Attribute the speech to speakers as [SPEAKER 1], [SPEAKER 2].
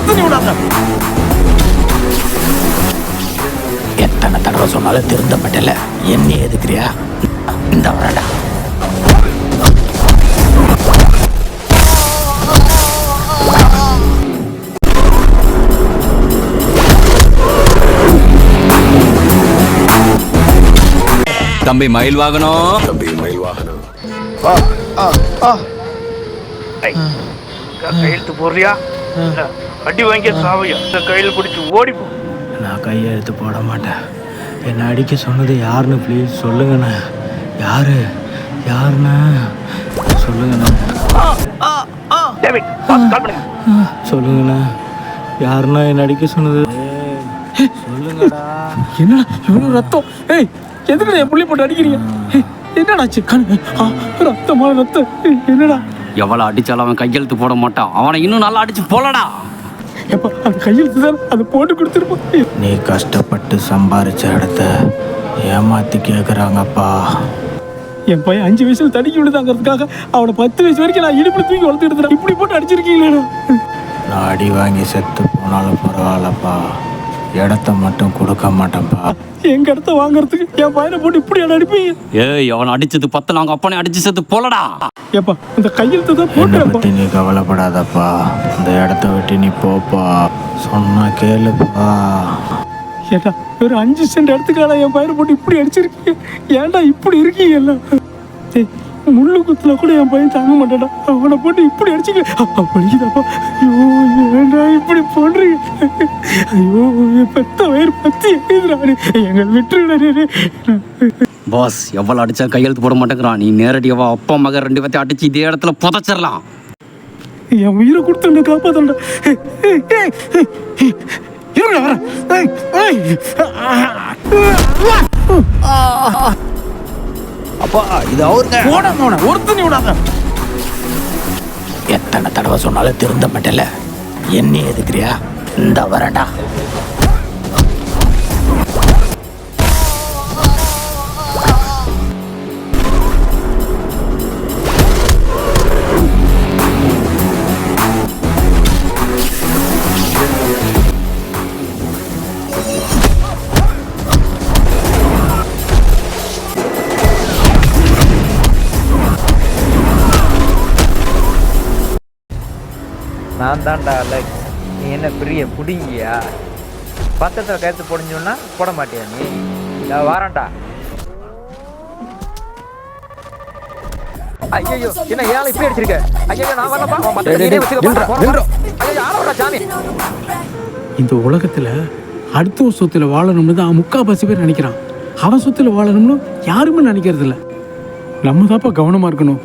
[SPEAKER 1] ஒருத்தனி விடாத. எத்தனை தடவை சொன்னாலும் திருந்த மாட்டேல, என்ன எதுக்குறியா? இந்த வரடா.
[SPEAKER 2] தம்பி மயில் வாகனம்,
[SPEAKER 3] கையெழுத்து போடுறியா? அடி வாங்கிய சாவையா? கையில் பிடிச்சி ஓடிப்போ.
[SPEAKER 1] நான் கையெழுத்து போட மாட்டேன். என்னை அடிக்க சொன்னது யாருன்னு ப்ளீஸ் சொல்லுங்கண்ணா. யாருண்ணா சொல்லுங்கண்ணா. சொல்லுங்கண்ணா, யாருண்ணா என்னை அடிக்க சொன்னது? சொல்லுங்கடா. என்னடா இவ்வளோ ரத்தம்? ஏய், எதுக்குடா என் புள்ளி போட்டு அடிக்கிறீங்க? என்னடாச்சு? ரத்தமான ரத்தம். என்னடா?
[SPEAKER 2] எவ்வளவு அடிச்சாலும் அவன் கையெழுத்து போட மாட்டான். அவனை இன்னும் நல்லா அடிச்சு போலடா.
[SPEAKER 1] எப்பா அந்த கையெழுத்து தான் அதை போட்டு கொடுத்துருப்போம். நீ கஷ்டப்பட்டு சம்பாரிச்ச இடத்த ஏமாத்தி கேட்குறாங்கப்பா. என் பையன் 5 வயசுல தடுக்கி விழுதாங்கிறதுக்காக அவனை 10 வயசு வரைக்கும் நான் இடுப்புல தூக்கி வளர்த்துக்கிட்டு இப்படி போட்டு அடிச்சிருக்கீங்களா? நான் அடி வாங்கி செத்து போனாலும் பரவாயில்லப்பா, இடத்த மட்டும் கொடுக்க மாட்டேன்ப்பா. எங்க இடத்த வாங்குறதுக்கு என் பையனை போட்டு இப்படி அடிப்பீங்க?
[SPEAKER 2] ஏய், அவன் அடிச்சது 10, நாங்க அப்பனே அடிச்சு செத்து போலடா.
[SPEAKER 1] ஏப்பா இந்த கையெழுத்து தான் போட்டு. நீ கவலைப்படாதப்பா, இந்த இடத்த விட்டு நீ போப்பா, சொன்னா கேளுப்பா. ஏட்டா ஒரு 5 சென்ட் இடத்துக்கான என் பையனை போட்டு இப்படி அடிச்சிருக்கீங்க. ஏன்டா இப்படி இருக்கீங்க எல்லாம்? முள்ளு குத்துல கூட என் பையன் தாங்க மாட்டாடா, அவனை போட்டு இப்படி அடிச்சுக்க படிக்குதாப்பா. ஐயோ ஏன்டா இப்படி போடுறீங்க? ஐயோ பெத்த வயிறு பத்தி எழுதுறாரு, எங்க விட்டுருடாரு.
[SPEAKER 2] பாஸ் எவ்வளவு அடிச்சா கையெழுத்து போட மாட்டேங்கிறான். நீ நேரடியாவா அப்பா மகன் 2 பேர்த்தையும் அடிச்சு இதே இடத்துல புதைச்சிடலாம்.
[SPEAKER 1] என் உயிரை கொடுத்து காப்பாத்தண்டா.
[SPEAKER 3] அப்பா இது அவருங்க.
[SPEAKER 1] ஒருத்தனி விடாத. எத்தனை தடவை சொன்னாலும் திருந்த மாட்டேல, என்ன எதுக்குறியா? இந்த வரடா.
[SPEAKER 4] நான் தான்டா லைக். நீ என்ன பெரிய புடிங்கியா? பத்திரத்தில் கையெழுத்து போடுன்னு போட மாட்டியா நீ? நான் வாரேன்டா. ஐயோ என்ன ஏன் இப்படி அடிச்சிருக்க? ஐயோ நான் வரலப்பா. சாமி,
[SPEAKER 1] இந்த உலகத்துல அடுத்த சொத்துல வாழணும்னு தான் 3/4 பேர் நினைக்கிறான். அவன் சொத்துல வாழணும்னு யாருமே நினைக்கிறது இல்லை. நம்ம தான்ப்பா கவனமா இருக்கணும்.